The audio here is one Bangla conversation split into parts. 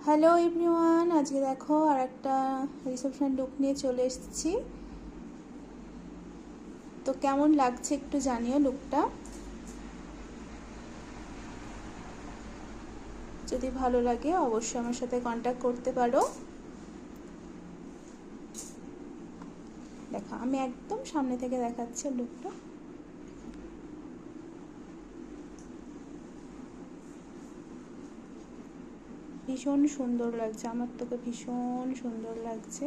হ্যালো এভরিওয়ান, আজকে দেখো আর একটা রিসেপশন লুক নিয়ে চলে এসেছি। তো কেমন লাগছে একটু জানিও লুকটা। যদি ভালো লাগে অবশ্যই আমার সাথে কন্ট্যাক্ট করতে পারো। দেখো আমি একদম সামনে থেকে দেখাচ্ছি লুকটা। ভীষণ সুন্দর লাগছে, আমার তোকে ভীষণ সুন্দর লাগছে।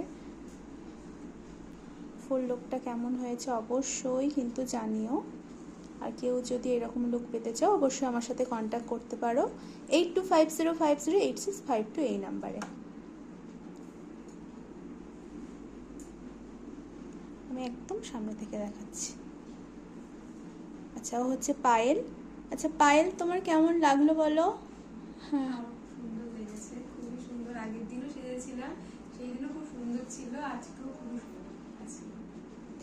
ফুল লুকটা কেমন হয়েছে অবশ্যই কিন্তু জানিও। আর কেউ যদি এরকম লুক পেতে চাও অবশ্যই আমার সাথে কন্ট্যাক্ট করতে পারো 8250508652 এই নাম্বারে। আমি একদম সামনে থেকে দেখাচ্ছি। আচ্ছা, ও হচ্ছে পায়েল। আচ্ছা পায়েল, তোমার কেমন লাগলো বলো? হ্যাঁ, সুন্দর লেগেছে, খুবই সুন্দর। আগের দিনও সেজেছিলাম, সেই দিনও খুব সুন্দর ছিল, আজকেও খুবই সুন্দর আছে।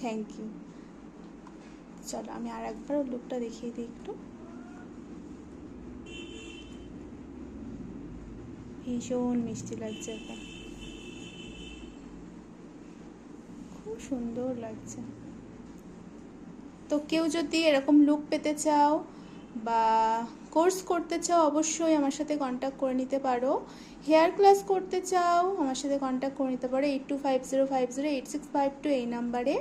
Thank you. চলো আমি আর একবার লুকটা দেখিয়ে দিই একটু। ভীষণ মিষ্টি লাগছে, এটা খুব সুন্দর লাগছে। তো কেউ যদি এরকম লুক পেতে চাও বা কোর্স করতে চাও অবশ্যই আমার সাথে কন্ট্যাক্ট করে নিতে পারো। হেয়ার ক্লাস করতে চাও আমার সাথে কন্ট্যাক্ট করে নিতে পারো 8250508652 এই নাম্বারে।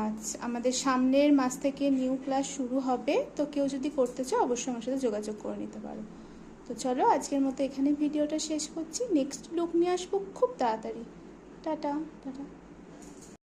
আচ্ছা, আমাদের সামনের মাস থেকে নিউ ক্লাস শুরু হবে, তো কেউ যদি করতে চাও অবশ্যই আমার সাথে যোগাযোগ করে নিতে পারো। তো চলো আজকের মতো এখানে ভিডিওটা শেষ করছি। নেক্সট লুক নিয়ে আসবো খুব তাড়াতাড়ি। Tata tata.